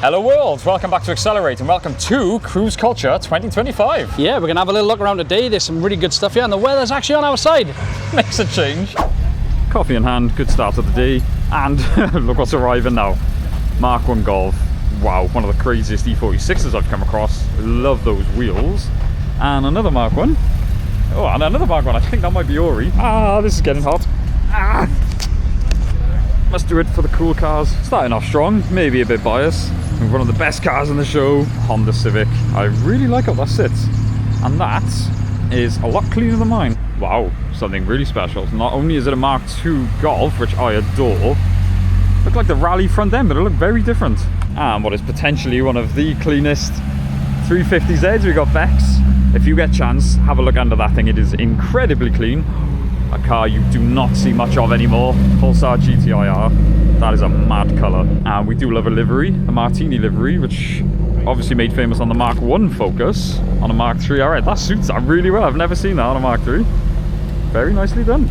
Hello world, welcome back to Accelerate and welcome to Cruise Culture 2025. Yeah, we're going to have a little look around today. There's some really good stuff here and the weather's actually on our side. Makes a change. Coffee in hand, good start of the day, and look what's arriving now. Mark 1 Golf. Wow, one of the craziest E46s I've come across. Love those wheels. And another Mark 1. Oh, and another Mark 1. I think that might be Ori. Ah, this is getting hot. Ah. Must do it for the cool cars. Starting off strong, maybe a bit biased. One of the best cars in the show, Honda Civic. I really like how that sits. And that is a lot cleaner than mine. Wow, something really special. Not only is it a Mark II Golf, which I adore, look like the rally front end, but it look very different. And what is potentially one of the cleanest 350Zs, we got Bex. If you get a chance, have a look under that thing. It is incredibly clean. A car you do not see much of anymore. Pulsar GTIR. That is a mad colour. And we do love a livery, the Martini livery, which obviously made famous on the Mark 1 Focus. On a Mark 3, alright, that suits that really well. I've never seen that on a Mark 3. Very nicely done.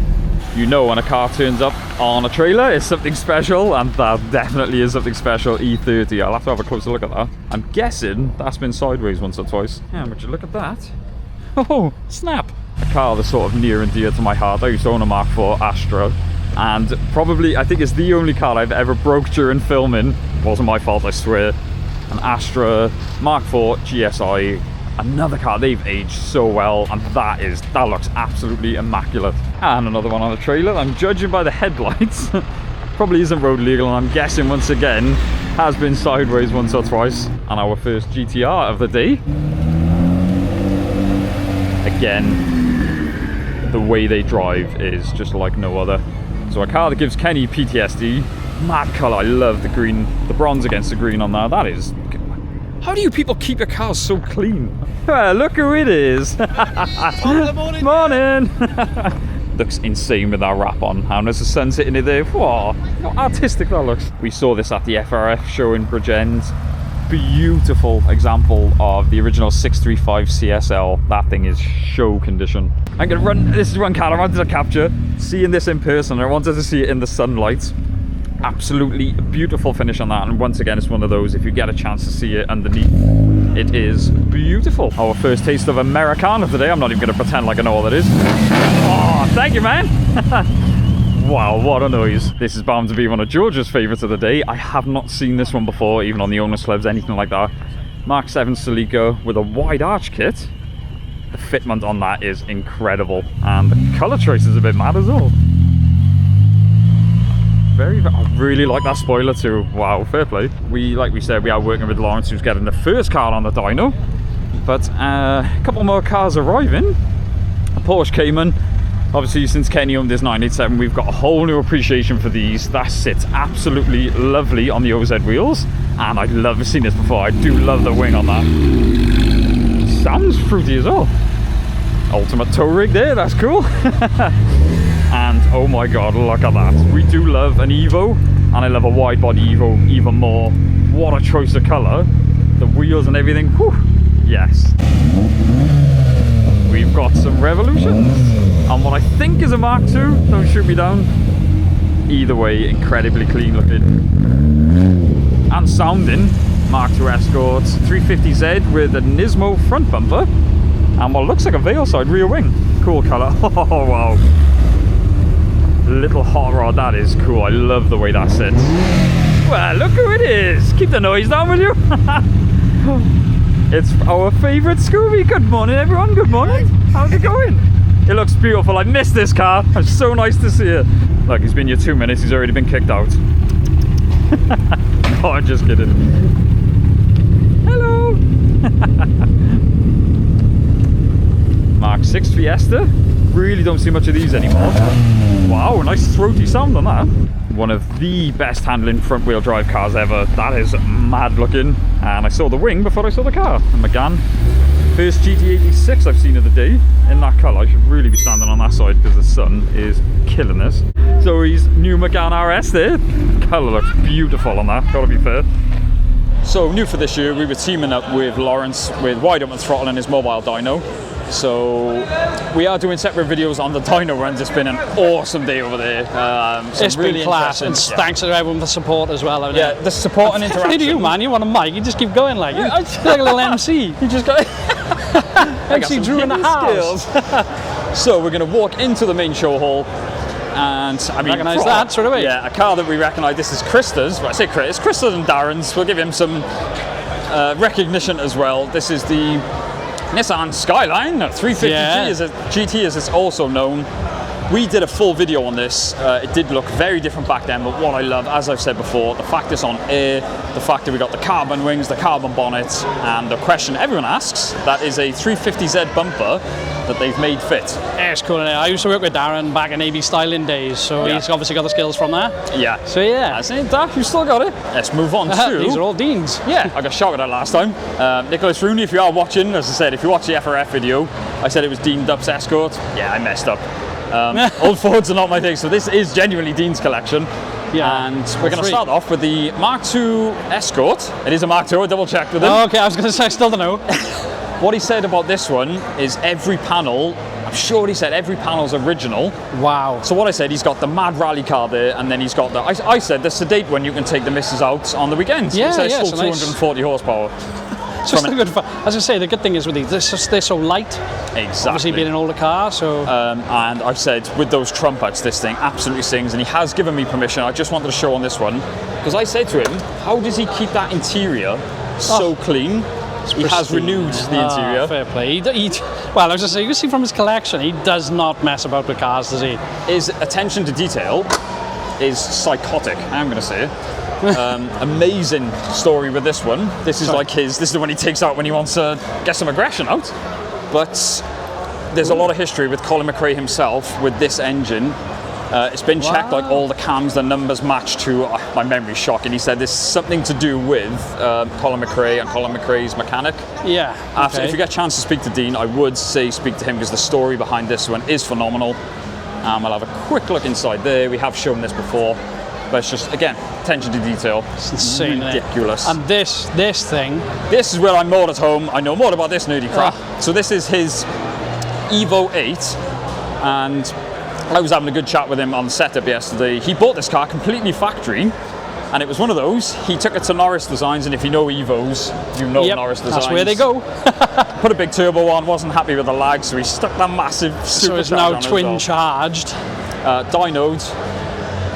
You know when a car turns up on a trailer, it's something special, and that definitely is something special. E30, I'll have to have a closer look at that. I'm guessing that's been sideways once or twice. Yeah, would you look at that? Oh, snap. A car that's sort of near and dear to my heart. I used to own a Mark IV Astra, and probably, I think it's the only car I've ever broke during filming. It wasn't my fault, I swear. An Astra Mark IV GSI, another car. They've aged so well, and that looks absolutely immaculate. And another one on the trailer. I'm judging by the headlights. Probably isn't road legal, and I'm guessing once again has been sideways once or twice. And our first GTR of the day. Again, the way they drive is just like no other. So a car that gives Kenny PTSD. Mad colour. I love the green, the bronze against the green on that. That is... How do you people keep your cars so clean? Well, look who it is. Morning. Morning. Looks insane with that wrap on. And there's the sun sitting in there. Whoa, how artistic that looks. We saw this at the FRF show in Bridgend. Beautiful example of the original 635 CSL. That thing is show condition. I'm gonna run, this is one car I wanted to capture. Seeing this in person, I wanted to see it in the sunlight. Absolutely beautiful finish on that, and once again it's one of those, if you get a chance to see it underneath, it is beautiful. Our first taste of Americana today. I'm not even going to pretend like I know all that is. Oh, thank you, man. Wow, what a noise. This is bound to be one of George's favourites of the day. I have not seen this one before, even on the owner's clubs, anything like that. Mark 7 Celica with a wide arch kit. The fitment on that is incredible, and the colour choice is a bit mad as well. I really like that spoiler too. Wow, fair play. Like we said, we are working with Laurence, who's getting the first car on the dyno. But a couple more cars arriving. A Porsche Cayman. Obviously, since Kenny owned this 987, we've got a whole new appreciation for these. That sits absolutely lovely on the OZ wheels. And I've never seen this before. I do love the wing on that. Sounds fruity as well. Ultimate tow rig there, that's cool. And oh my god, look at that. We do love an Evo, and I love a wide body Evo even more. What a choice of colour. The wheels and everything, whew, yes. We've got some Revolutions, and what I think is a Mark II, don't shoot me down. Either way, incredibly clean looking. And sounding, Mark II Escort 350Z with a Nismo front bumper, and what looks like a veil side rear wing. Cool colour, oh wow. Little hot rod, that is cool. I love the way that sits. Well, look who it is. Keep the noise down, will you? It's our favourite Scooby. Good morning, everyone. Good morning. How's it going? It looks beautiful. I missed this car. It's so nice to see it. Look, he's been here 2 minutes. He's already been kicked out. Oh, I'm just kidding. Hello. Mark 6 Fiesta. Really don't see much of these anymore. Wow, nice throaty sound on that. One of the best handling front wheel drive cars ever. That is mad looking. And I saw the wing before I saw the car. And Megane, first GT86 I've seen of the day in that colour. I should really be standing on that side because the sun is killing us. So he's new Megane RS there. Colour looks beautiful on that, gotta be fair. So new for this year, we were teaming up with Laurence with wide open throttle and his mobile dyno. So we are doing separate videos on the dyno runs. It's been an awesome day over there. It's really been class, and thanks to everyone for the support as well. Yeah, the support and interaction. What do you, man? You want a mic? You just keep going like you're like a little MC. You just got MC Drew in the house. So we're going to walk into the main show hall. And I mean, recognise that straight away. Yeah, a car that we recognise. This is Krista's. Well, I say Chris. It's Krista's and Darren's. We'll give him some recognition as well. This is the Nissan Skyline 350G, as a GT as it's also known. We did a full video on this. It did look very different back then, but what I love, as I've said before, the fact it's on air, the fact that we got the carbon wings, the carbon bonnet, and the question everyone asks, that is a 350Z bumper that they've made fit. Yeah, it's cool. I used to work with Darren back in AB styling days, so he's obviously got the skills from there. Yeah. So yeah. I say, Dak, you still got it. Let's move on to... These are all Deans. Yeah, I got shouted at last time. Nicholas Rooney, if you are watching, as I said, if you watch the FRF video, I said it was Dean Dupp's Escort. Yeah, I messed up. Old Fords are not my thing, so this is genuinely Dean's collection. Yeah, and we're going to start off with the Mark II Escort. It is a Mark II, I double checked with him. Oh, okay, I was going to say, I still don't know. What he said about this one is every panel, I'm sure he said every panel's original. Wow. So what I said, he's got the mad rally car there, and then he's got the, I said the sedate one, you can take the missus out on the weekends. Yeah, so it's yeah, still 240 horsepower. It's just a good fun. As I say, the good thing is with these, they're so light. Exactly. Obviously being an older car, so... and I said, with those trumpets, this thing absolutely sings, and he has given me permission. I just wanted to show on this one, because I said to him, how does he keep that interior so clean? He has renewed the interior. Fair play. Well, I was just saying, you can see from his collection, he does not mess about with cars, does he? His attention to detail is psychotic, I'm going to say. Amazing story with this one. This is like this is the one he takes out when he wants to get some aggression out. But there's a lot of history with Colin McRae himself with this engine. It's been checked, like all the cams, the numbers match to, my memory's shocking. He said there's something to do with Colin McRae and Colin McRae's mechanic. Yeah. After, if you get a chance to speak to Dean, I would say speak to him, because the story behind this one is phenomenal. We'll have a quick look inside there. We have shown this before, but it's just, again, attention to detail. It's insane, ridiculous. And this thing. This is where I'm more at home. I know more about this nerdy crap. So this is his Evo 8, and I was having a good chat with him on setup yesterday. He bought this car completely factory, and it was one of those. He took it to Norris Designs, and if you know Evos, you know Norris Designs. That's where they go. Put a big turbo on, wasn't happy with the lag, so he stuck that massive supercharger So it's now twin charged. Dynoed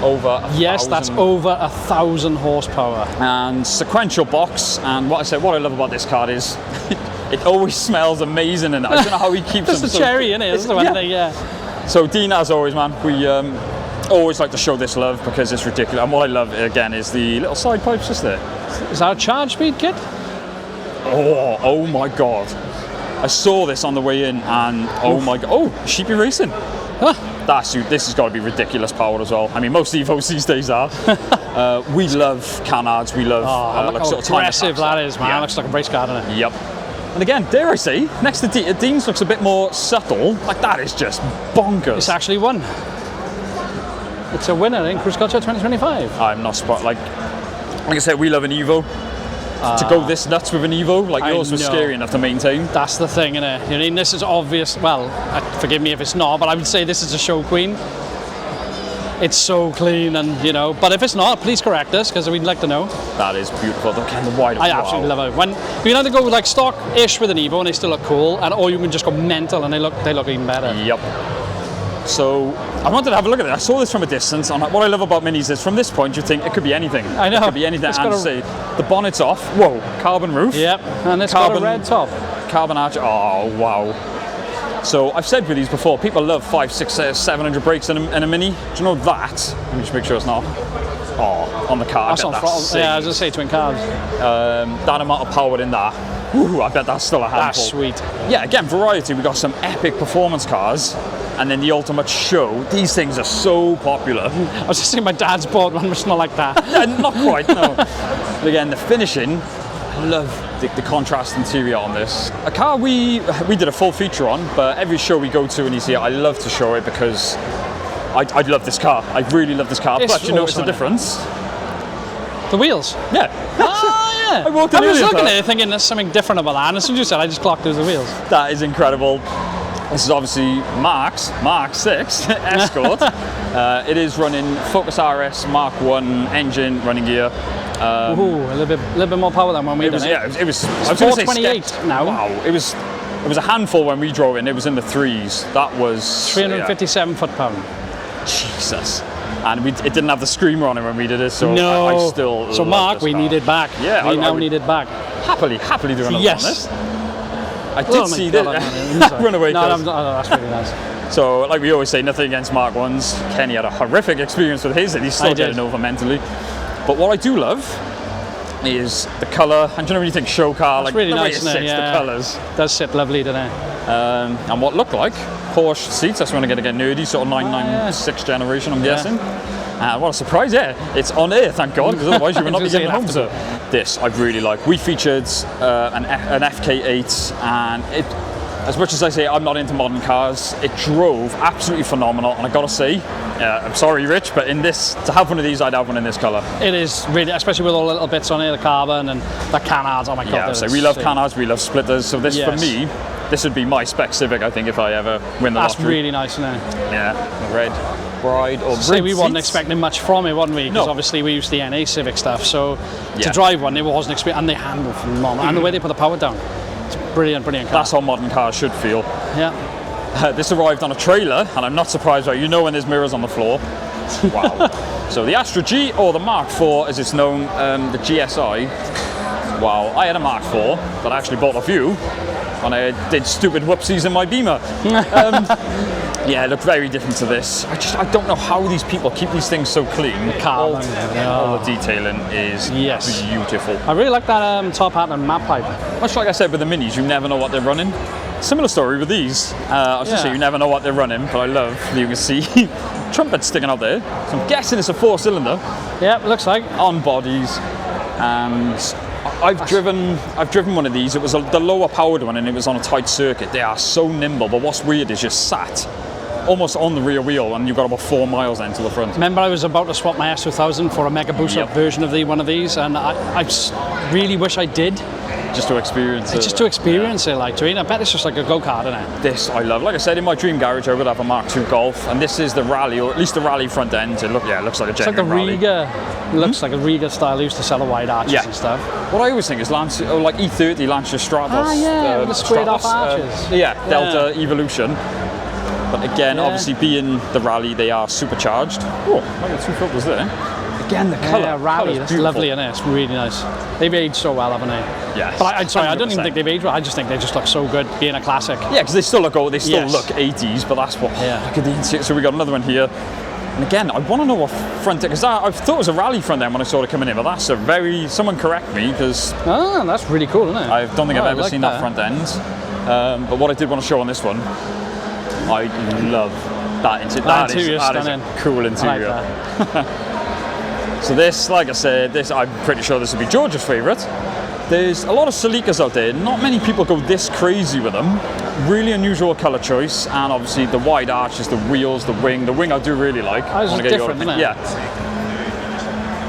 over 1,000. That's over 1,000 horsepower. And sequential box, and what I love about this car is it always smells amazing, and I don't know how he keeps them. It's the cherry, innit? It's the one thing, So Dean, as always, man, we always like to show this love because it's ridiculous. And what I love, again, is the little side pipes just there. Is that a charge speed kit? Oh my God. I saw this on the way in, and oh my God. Oh, Sheepy Racing. Huh? This has got to be ridiculous power as well. I mean, most Evos these days are. We love canards. We love look how aggressive that is, man. Yeah. Looks like a race car, doesn't it? Yep. And again, dare I say, next to Dean's looks a bit more subtle. Like, that is just bonkers. It's actually won. It's a winner in Cruise Culture 2025. I'm not surprised. Like I said, we love an Evo. To go this nuts with an Evo, like yours was scary enough to maintain. That's the thing, innit? You know, this is obvious. Well, forgive me if it's not, but I would say this is a show queen. It's so clean, and you know. But if it's not, please correct us, because we'd like to know. That is beautiful. The kind of wide. I absolutely love it. When you know, they go like stock-ish with an Evo, and they still look cool, or you can just go mental, and they look even better. Yep. So I wanted to have a look at it. I saw this from a distance, and what I love about minis is from this point you think it could be anything. I know. It could be anything. And see, the bonnet's off. Whoa, carbon roof. Yep, and it's got a red top. Carbon arch. Oh wow. So I've said with these before, people love 500, 600, 700 brakes in a mini. Do you know that? Let me just make sure it's not. Oh, on the car. That's on throttle. Yeah, I was going to say twin carbs. That amount of power in that. Ooh, I bet that's still a handful. That's sweet. Yeah, again, variety. We've got some epic performance cars, and then the ultimate show. These things are so popular. I was just saying my dad's bought one, which is not like that. Yeah, not quite, no. But again, the finishing, I love the contrast interior on this. A car we did a full feature on, but every show we go to and you see it, I love to show it because I love this car. I really love this car. It's but you notice the difference? The wheels. Yeah. Oh, Yeah. I walked in was earlier, looking thought- at it thinking there's something different about that, and as soon as you said, I just clocked those the wheels. That is incredible. This is obviously Mark 6 Escort. It is running Focus RS Mark 1 engine, running gear. Ooh, a little bit more power than when we It was, done yeah, it. it was. I was going to say 428 sketch. now. Wow, it was a handful when we drove in. It was in the 3s. That was 357 foot-pound. Jesus. And it didn't have the screamer on it when we did it, so No. I still. So love Mark, this we car. need it back. Yeah, we I now would- need it back. Happily do another Yes. one on this. I did Oh my see God, that. Run away, No, Chris. that's really nice. So, like we always say, nothing against Mark 1s. Kenny had a horrific experience with his, and he's still I did. getting over mentally. But what I do love is the colour. And do you know when you think show car, like really the way nice, it isn't it? sits, Yeah. the colours. Does sit lovely, doesn't it? And what looked like Porsche seats. That's when I get to get nerdy, sort of 996 generation, I'm guessing. What a surprise, yeah. It's on air, thank God, because otherwise you would not be getting home. So this I really like. We featured an FK8, and it, as much as I say I'm not into modern cars, it drove absolutely phenomenal. And I gotta say, I'm sorry, Rich, but in this, to have one of these, I'd have one in this colour. It is really, especially with all the little bits on here, the carbon and the canards. Oh my God. Yeah, so we love canards, we love splitters. So this, for me, this would be my spec Civic, I think, if I ever win the That's lottery. really nice, isn't it? Yeah, the red bride or See, we wasn't seats. expecting much from it, wasn't we? Because No. obviously we used the NA Civic stuff, so Yeah. to drive one, it wasn't expecting, and they handle phenomenal, and the way they put the power down, it's brilliant car. That's how modern cars should feel. Yeah. This arrived on a trailer, and I'm not surprised by it. You know when there's mirrors on the floor. Wow. So the Astra G, or the Mark IV as it's known, the GSI. Wow, I had a Mark IV, but I actually bought a few when I did stupid whoopsies in my Beamer. Yeah, it looked very different to this. I don't know how these people keep these things so clean. Carbon, All the detailing is beautiful. I really like that top hat and map pipe. Much like I said with the Minis, you never know what they're running. Similar story with these. I was just saying, you never know what they're running, but I love that you can see trumpets sticking out there. So I'm guessing it's a 4-cylinder Yeah, it looks like. on bodies, and I've driven one of these. It was the lower powered one, and it was on a tight circuit. They are so nimble, but what's weird is you're sat almost on the rear wheel, and you've got about 4 miles then to the front. Remember, I was about to swap my S2000 for a Mega Boost Up version of one of these, and I really wish I did. Just to experience it. Just to experience it, like, I bet it's just like a go-kart, isn't it? This I love. Like I said, in my dream garage, I would have a Mark II Golf, and this is the rally, or at least the rally front end. It looks like a It's like genuine the rally. Riga, looks like a Riga style. They used to sell the wide arches and stuff. What I always think is like E30 Lancia Stratos. The squared off arches. Delta Evolution. But again, obviously being the rally, they are supercharged. Oh, I got 2 filters there. Again, the colour. Yeah, rally, that's lovely, isn't it? It's really nice. They've aged so well, haven't they? Yes. But I don't even 100%. think they've aged well. I just think they just look so good being a classic. Yeah, because they still look old. They still Yes. look 80s, but that's what. Yeah. Look at the interior. So we got another one here. And again, I want to know what front end, because I thought it was a rally front end when I saw it coming in, but that's a very. Someone correct me, because Oh, that's really cool, isn't it? I don't think I've ever like seen that front end. But what I did want to show on this one, I love that interior. That is stunning. a cool interior. I like that. So this, like I said, I'm pretty sure this would be George's favourite. There's a lot of Celicas out there. Not many people go this crazy with them. Really unusual colour choice, and obviously the wide arches, the wheels, the wing. The wing I do really like. Oh, it's Wanna get your different, opinion. isn't it?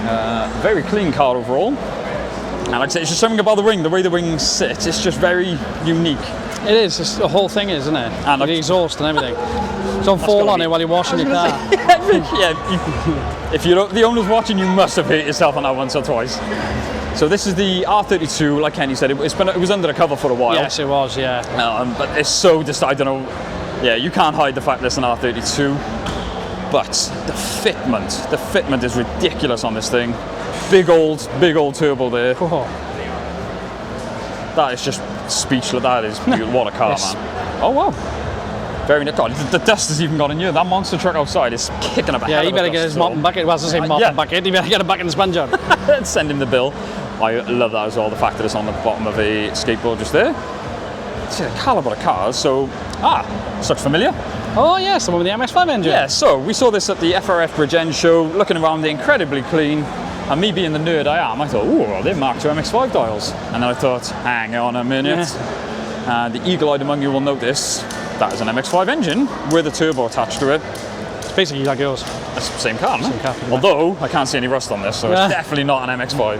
Yeah. Very clean car overall. And like I say, it's just something about the wing, the way the wing sits. It's just very unique. It is. It's, the whole thing is, isn't it? And the exhaust and everything. Don't fall gotta on be- it while you're washing your car. If you're the owner's watching, you must have hit yourself on that once or twice. So this is the R32, like Kenny said, it was under the cover for a while. Yes, it was, yeah. But it's so just, I don't know. Yeah, you can't hide the fact that it's an R32. But the fitment is ridiculous on this thing. Big old turbo there. Oh, That is just speechless. That is beautiful. What a car, Yes. man. Oh, wow. Very nice. God, the dust has even got in here. That monster truck outside is kicking up a yeah, hell he of a better dust get his storm. mop and bucket. Well, I was going to say mop yeah. and bucket. He better get a bucket and sponge on. Send him the bill. I love that as well, the fact that it's on the bottom of a skateboard just there. See the calibre of cars, so, this looks familiar. Oh, yes, the one with the MX-5 engine. Yeah, so we saw this at the FRF Bridge End show, looking around, they're incredibly clean. And me being the nerd I am, I thought, oh, they're Mark II MX-5 dials. And then I thought, hang on a minute. The eagle-eyed among you will notice that is an MX-5 engine with a turbo attached to it. It's basically like yours. That's the same car, no? Same car, pretty much. Although, I can't see any rust on this, so it's definitely not an MX-5.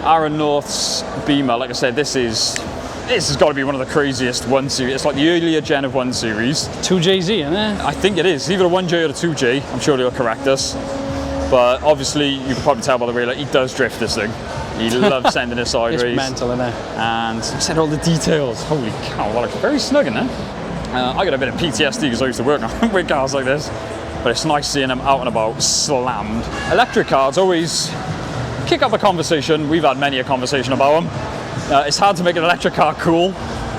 Aaron North's Beamer, like I said, this has got to be one of the craziest 1 Series. It's like the earlier gen of 1 Series. 2JZ, isn't it? I think it is. Either a 1J or a 2J. I'm sure he'll correct us. But obviously, you can probably tell by the way, like, he does drift this thing. He loves sending it sideways. It's mental, isn't it? And like I said, all the details. Holy cow, well, it's very snug in there. I got a bit of PTSD because I used to work on with cars like this. But it's nice seeing them out and about, slammed. Electric cars always kick up a conversation. We've had many a conversation about them. It's hard to make an electric car cool.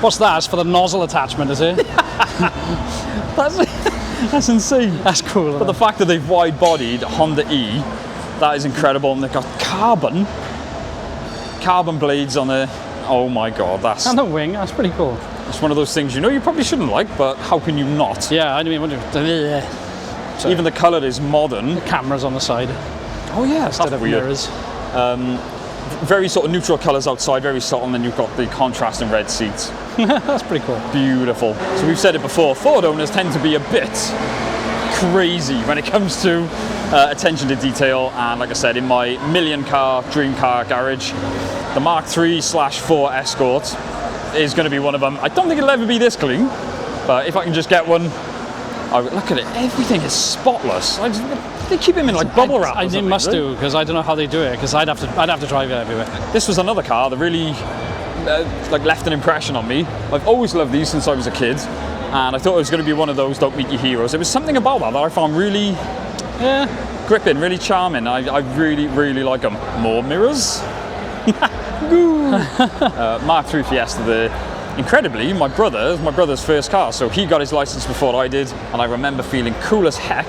What's that? It's for the nozzle attachment, is it? That's insane. That's cool. But the fact that they've wide-bodied Honda E, that is incredible. And they've got carbon blades on there. Oh my God, that's... And the wing, that's pretty cool. It's one of those things you probably shouldn't like, but how can you not? Yeah, I mean, even the colour is modern. The cameras on the side. Oh yeah, Instead of weird. mirrors. Very sort of neutral colours outside, very subtle, and then you've got the contrasting red seats. That's pretty cool. Beautiful. So we've said it before, Ford owners tend to be a bit crazy when it comes to attention to detail, and like I said, in my million car, dream car garage, the Mark III/4 Escort is going to be one of them. I don't think it'll ever be this clean, but if I can just get one, look at it, everything is spotless. They keep him in like bubble wrap. They must do, because I don't know how they do it, because I'd have to drive it everywhere. This was another car that really like left an impression on me. I've always loved these since I was a kid, and I thought it was going to be one of those don't meet your heroes. It was something about that I found really gripping, really charming. I really, really like them. More mirrors. Mark III Fiesta there. Incredibly, my brother's first car, so he got his license before I did, and I remember feeling cool as heck.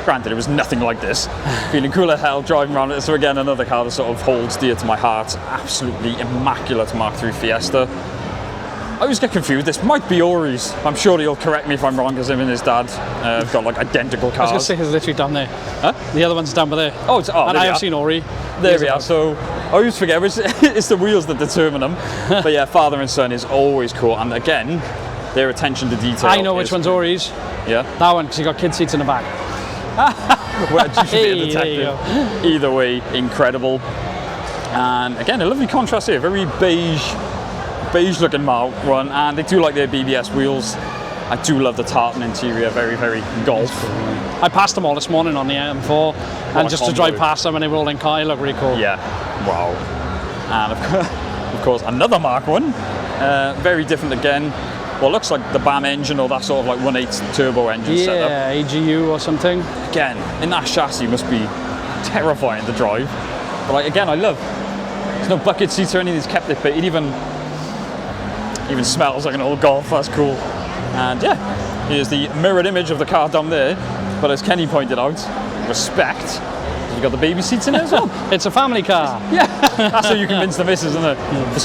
Granted, it was nothing like this. Feeling cool as hell driving around it. So again, another car that sort of holds dear to my heart. Absolutely immaculate Mark III Fiesta. I always get confused. This might be Ori's. I'm sure he'll correct me if I'm wrong, because him and his dad have got like identical cars. I was going to say, it's literally down there. Huh? The other one's down by there. And I have seen Ori. There we are. So I always forget, it's the wheels that determine them. But yeah, father and son is always cool. And again, their attention to detail. I know which one's Ori's. Yeah? That one, because you got kid seats in the back. Well, you should be a detective. Either way, incredible. And again, a lovely contrast here. Very beige looking one. And they do like their BBS wheels. I do love the tartan interior. Very, very golf. I passed them all this morning on the M4, and just to drive past them when they were all in car, they look really cool. Yeah, wow. And of course, another Mark 1. Very different again. Well, looks like the BAM engine, or that sort of like 1.8 turbo engine setup. Yeah, AGU or something. Again, in that chassis must be terrifying to drive. But like, again, I love. There's no bucket seats or anything. It's kept it, but it even smells like an old Golf. That's cool. And yeah, here's the mirrored image of the car down there. But as Kenny pointed out, respect. You've got the baby seats in it as well. It's a family car. Yeah, that's how you convince the missus, isn't it?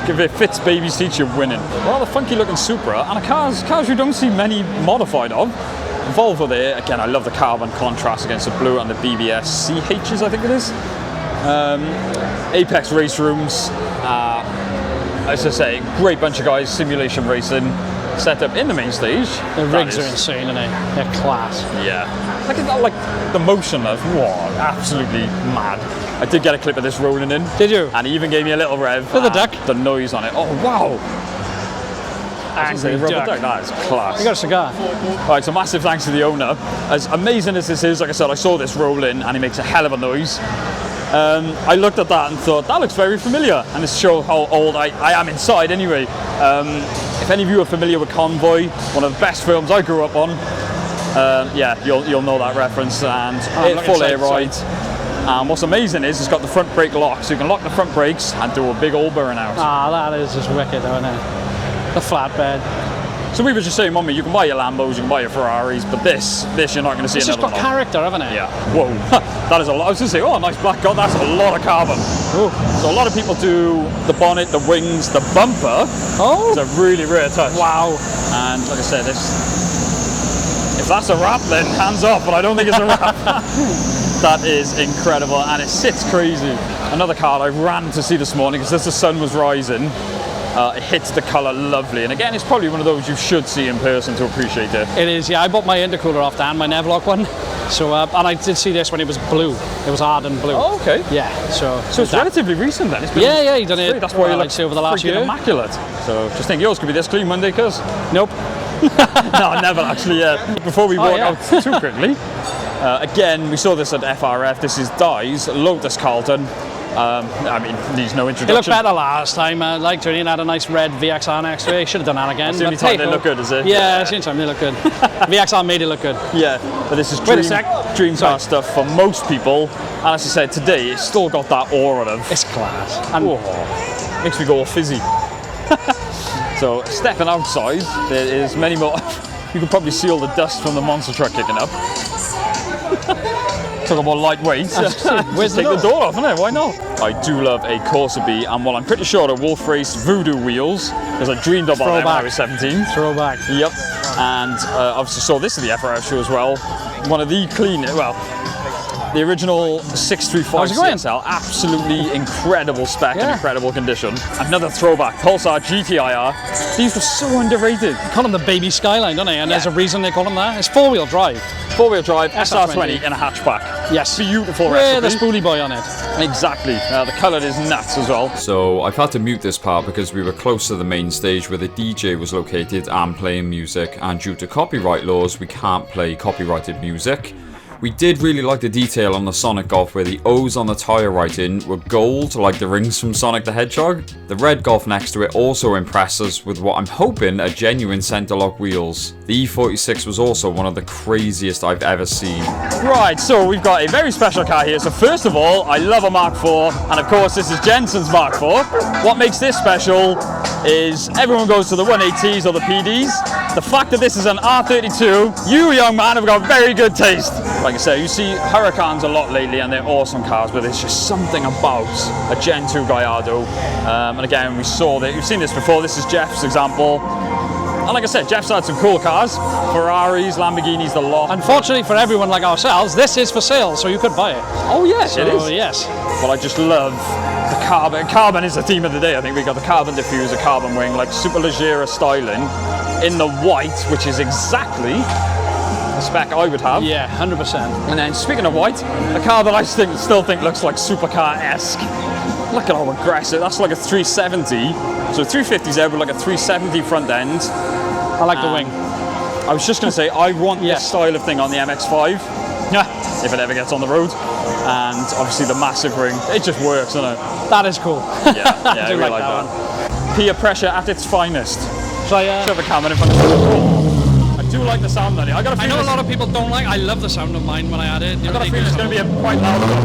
If it fits baby seats, you're winning. Well, the funky looking Supra, and cars you don't see many modified of. Volvo there, again, I love the carbon contrast against the blue and the BBS CHs, I think it is. Apex race rooms, as I say, great bunch of guys, simulation racing, set up in the main stage. The rigs are insane, aren't they? They're class. Yeah. Like the motion of, whoa, absolutely mad. I did get a clip of this rolling in. Did you? And he even gave me a little rev. For the duck? The noise on it. Oh, wow. Angry duck. That is class. You got a cigar. Alright, so massive thanks to the owner. As amazing as this is, like I said, I saw this roll in and he makes a hell of a noise. I looked at that and thought, that looks very familiar. And this shows how old I am inside anyway. If any of you are familiar with Convoy, one of the best films I grew up on, yeah, you'll know that reference. And full air ride. And what's amazing is it's got the front brake lock, so you can lock the front brakes and do a big old burnout. Ah, that is just wicked, though, isn't it? The flatbed. So we were just saying, Mummy, you can buy your Lambos, you can buy your Ferraris, but this you're not going to see another one. It's just got character, haven't it? Yeah. Whoa. That is a lot. I was going to say, oh, nice black god. That's a lot of carbon. Ooh. So a lot of people do the bonnet, the wings, the bumper. Oh. It's a really rare touch. Wow. And like I said, if that's a wrap, then hands off, but I don't think it's a wrap. That is incredible, and it sits crazy. Another car I ran to see this morning because as the sun was rising, it hits the colour lovely. And again, it's probably one of those you should see in person to appreciate it. It is, yeah. I bought my intercooler off Dan, my Nevlock one. So, and I did see this when it was blue. It was ardent blue. Oh, okay. Yeah, so it's relatively recent then. It's been yeah, you done it. That's why you look over the last year. immaculate. So just think yours could be this clean Monday, cuz. Nope. No, never actually. Before we walk out too quickly, again, we saw this at FRF. This is Dye's Lotus Carlton. I mean, needs no introduction. It looked better last time. I liked it. It had a nice red VXR next to it. Should have done that again. That's the only time they look good, is it? Yeah, it's the only time they look good. VXR made it look good. Yeah, but this is dream car stuff for most people. And as I said, today it's still got that aura of. It's class. And makes me go all fizzy. So stepping outside, there is many more. You can probably see all the dust from the monster truck kicking up. Talk about lightweight. Where's take the door off, isn't it? Why not? I do love a Corsa B, and well, I'm pretty sure they're Wolf Race Voodoo wheels, because I dreamed about them when I was 17. Throwback. Yep. And obviously saw this at the FRF show as well. One of the cleanest, well, the original 635 CSL, absolutely incredible spec and incredible condition. Another throwback, Pulsar GTIR. These were so underrated. They call them the baby Skyline, don't they? And there's a reason they call them that. It's four-wheel drive. Four-wheel drive, SR20 in a hatchback. Yes. Beautiful recipe. With the spoolie boy on it. Exactly. The colour is nuts as well. So I've had to mute this part because we were close to the main stage where the DJ was located and playing music, and due to copyright laws we can't play copyrighted music. We did really like the detail on the Sonic Golf where the O's on the tyre writing were gold like the rings from Sonic the Hedgehog. The red Golf next to it also impressed us with what I'm hoping are genuine centre lock wheels. The E46 was also one of the craziest I've ever seen. Right, so we've got a very special car here. So first of all, I love a Mark IV, and of course this is Jensen's Mark IV. What makes this special is everyone goes to the 180s or the PDs. The fact that this is an R32, you young man have got very good taste. Like I say, you see Hurricanes a lot lately and they're awesome cars, but there's just something about a Gen 2 Gallardo. And again, we saw that, you've seen this before, this is Jeff's example. And like I said, Jeff's had some cool cars, Ferraris, Lamborghinis, the lot. Unfortunately for everyone like ourselves, this is for sale, so you could buy it. Oh yes, so, it is. Yes. Well, I just love the carbon. Carbon is the theme of the day. I think we got the carbon diffuser, carbon wing, like super Leggera styling in the white, which is exactly the spec I would have. Yeah, 100%. And then speaking of white, a car that I still think looks like supercar-esque. Look at how aggressive. That's like a 370. So 350's there, but like a 370 front end. I like the wing. I was just going to say, I want this style of thing on the MX-5. Yeah. If it ever gets on the road. And obviously the massive ring. It just works, doesn't it? That is cool. Yeah, I do really like that. Peer pressure at its finest. Shall I shove a camera in front of you? I do like the sound on it. I know a lot of people don't like. I love the sound of mine when I add it. I got a feeling it's going to be a quite loud one.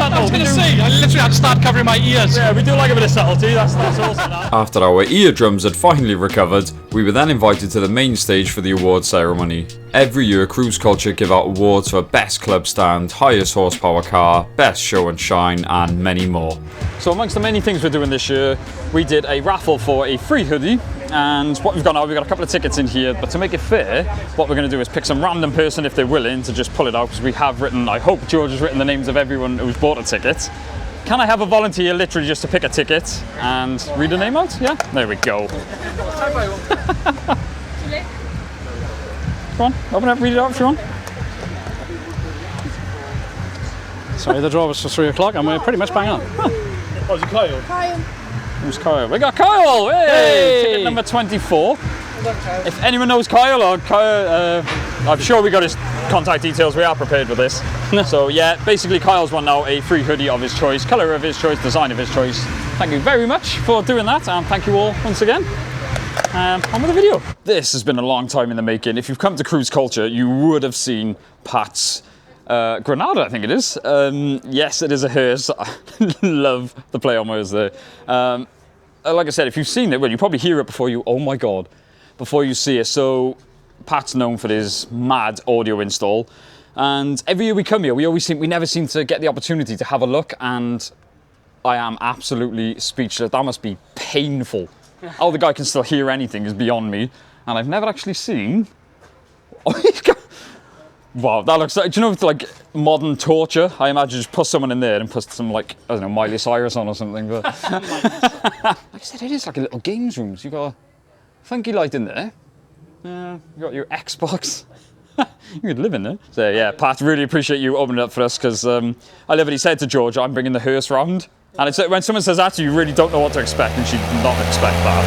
I was going to say, I literally had to start covering my ears. Yeah, we do like a bit of subtlety, that's also that. After our eardrums had finally recovered, we were then invited to the main stage for the award ceremony. Every year, Cruise Culture give out awards for Best Club Stand, Highest Horsepower Car, Best Show and Shine, and many more. So amongst the many things we're doing this year, we did a raffle for a free hoodie. And what we've got now, we've got a couple of tickets in here, but to make it fair, what we're going to do is pick some random person, if they're willing, to just pull it out, because we have written, I hope George has written the names of everyone who's bought a ticket. Can I have a volunteer literally just to pick a ticket and read the name out? Yeah? There we go. Come on, open it up, read it out if you want. Sorry, the draw was for 3 o'clock and we're pretty much bang on. Oh, is it Kyle? Kyle. Who's Kyle? We got Kyle! Hey! Ticket number 24. If anyone knows Kyle, or Kyle, I'm sure we got his contact details. We are prepared with this. So yeah, basically Kyle's won now a free hoodie of his choice, colour of his choice, design of his choice. Thank you very much for doing that, and thank you all once again. On with the video. This has been a long time in the making. If you've come to Cruise Culture, you would have seen Pat's Granada, I think it is. Yes, it is a Hearse. I love the play on words there. Like I said, if you've seen it, well, you probably hear it before you, oh my God, before you see it. So Pat's known for his mad audio install. And every year we come here, we never seem to get the opportunity to have a look. And I am absolutely speechless. That must be painful. How the guy can still hear anything is beyond me. And I've never actually seen, oh, Wow, that looks like, do you know, it's like modern torture? I imagine just put someone in there and put some, like, I don't know, Miley Cyrus on or something. But like I said, it is like a little games room. So you've got a funky light in there. You've got your Xbox. You could live in there. So yeah, Pat, really appreciate you opening it up for us, because I literally said to George, I'm bringing the hearse round. And it's when someone says that to you, you really don't know what to expect, and she did not expect that.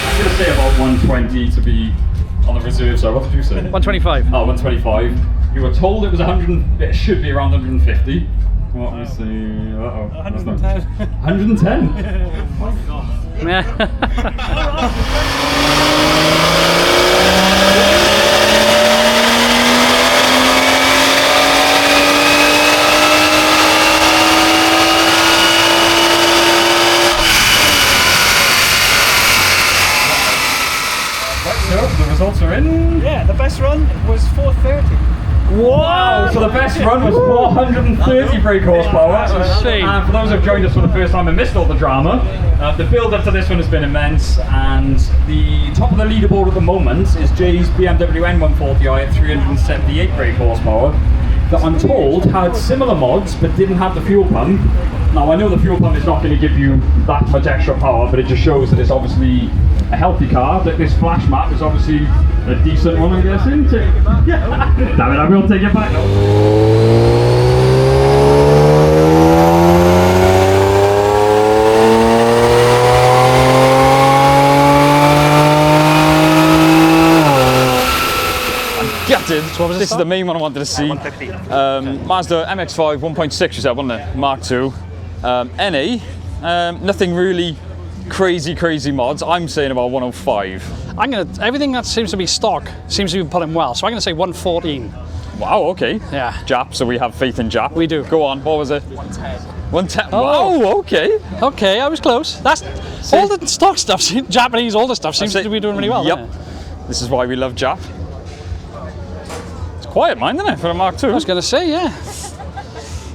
I'm going to say about 120 to be on the reserve side. What did you say? 125. Oh, 125. You were told it was 100, it should be around 150. What we see? Uh-oh. 110. 110? Oh my god. So the results are in. Yeah, the best run was 430. Wow! So the best run was 430 brake horsepower. And for those who have joined us for the first time and missed all the drama, the build up to this one has been immense. And the top of the leaderboard at the moment is Jay's BMW N140i at 378 brake horsepower. That I'm told had similar mods but didn't have the fuel pump. Now I know the fuel pump is not going to give you that much extra power, but it just shows that it's obviously a healthy car. That this flash map is obviously a decent one, I'm guessing. Yeah. Damn it, I will take it back now. Gutted. So what was this is the main one I wanted to see. 150. Mazda MX-5 1.6 you said, wasn't it? Mark II. NA. Nothing really crazy mods. I'm saying about 105. Everything that seems to be stock seems to be put in well. So I'm gonna say 114. Wow, okay. Yeah. Jap, so we have faith in Jap. We do. Go on, what was it? 110. 110. Oh. Wow, okay. Okay, I was close. That's all the stock stuff. Japanese, all the stuff seems to be doing really well. Yep. Doesn't it? This is why we love Jap. It's quiet, mine, isn't it, for a Mark II? I was gonna say, yeah.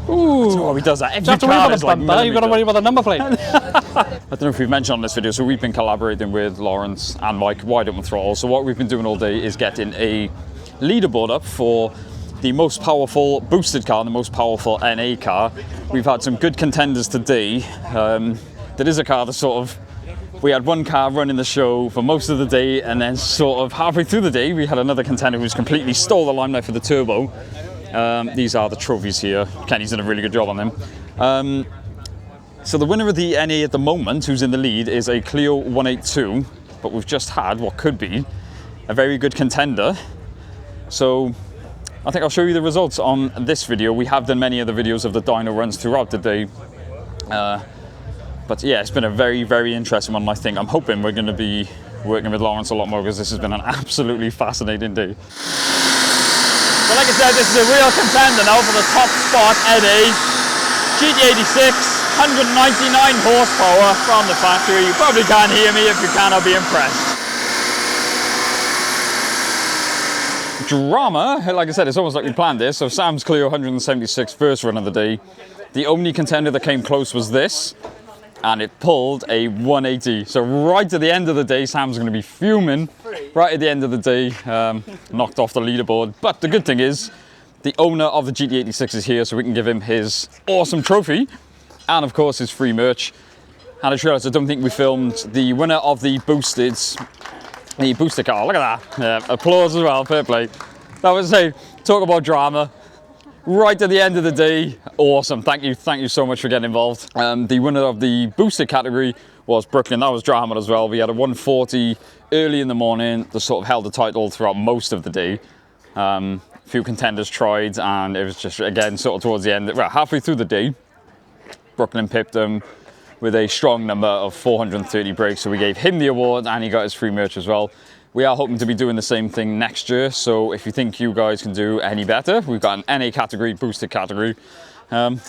Ooh. Oh, he does that. Every You have to worry car about is the like bumper. You've got to worry about the number plate. I don't know if we've mentioned on this video, so we've been collaborating with Laurence and Mike, Wide Open Throttle. So what we've been doing all day is getting a leaderboard up for the most powerful boosted car and the most powerful NA car. We've had some good contenders today. There is a car that sort of, we had one car running the show for most of the day, and then sort of halfway through the day, we had another contender who's completely stole the limelight for the turbo. These are the trophies here. Kenny's done a really good job on them. So the winner of the NA at the moment, who's in the lead, is a Clio 182, but we've just had what could be a very good contender. So I think I'll show you the results on this video. We have done many other videos of the dyno runs throughout the day. But yeah, it's been a very interesting one. I think I'm hoping we're going to be working with Laurence a lot more, because this has been an absolutely fascinating day. So like I said, this is a real contender now for the top spot, NA. GT86, 199 horsepower from the factory. You probably can't hear me. If you can, I'll be impressed. Drama, like I said, it's almost like we planned this. So Sam's Clio 176 first run of the day. The only contender that came close was this, and it pulled a 180. So right at the end of the day, Sam's going to be fuming. Right at the end of the day, knocked off the leaderboard. But the good thing is, the owner of the GT86 is here, so we can give him his awesome trophy, and of course his free merch. And I just realised I don't think we filmed the winner of the boosted car. Look at that. Yeah, applause as well, fair play. That was talk about drama. Right at the end of the day, awesome. Thank you so much for getting involved. The winner of the boosted category was Brooklyn. That was drama as well. We had a 140 early in the morning that sort of held the title throughout most of the day. A few contenders tried, and it was just, again, sort of towards the end, well, halfway through the day, Brooklyn pipped him with a strong number of 430 brakes. So we gave him the award, and he got his free merch as well. We are hoping to be doing the same thing next year, so if you think you guys can do any better, we've got an NA category, boosted category. Come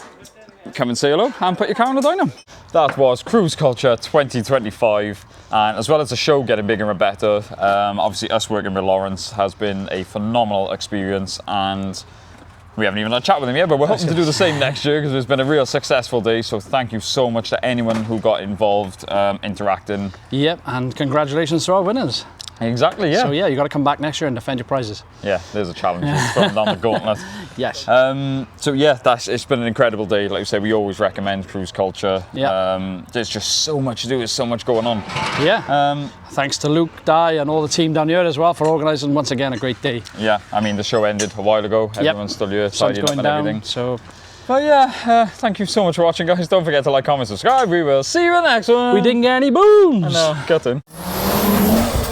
and say hello and put your car on the dyno. That was Cruise Culture 2025, and as well as the show getting bigger and better, obviously us working with Laurence has been a phenomenal experience, and We haven't even had a chat with him yet, but we're hoping to do the same next year because it's been a real successful day. So thank you so much to anyone who got involved, interacting. Yep, and congratulations to our winners. Exactly, yeah. So yeah, you got to come back next year and defend your prizes. Yeah, there's a challenge. We're throwing down the gauntlet. Yes. So yeah, it's been an incredible day. Like I say, we always recommend cruise culture. Yeah. There's just so much to do. There's so much going on. Yeah. Thanks to Luke, Di, and all the team down here as well for organising once again a great day. Yeah, I mean the show ended a while ago. Everyone's still here, Sun's tidying up going and down, everything. so. But yeah, thank you so much for watching, guys. Don't forget to like, comment, subscribe. We will see you in the next one. We didn't get any booms. I know, got in.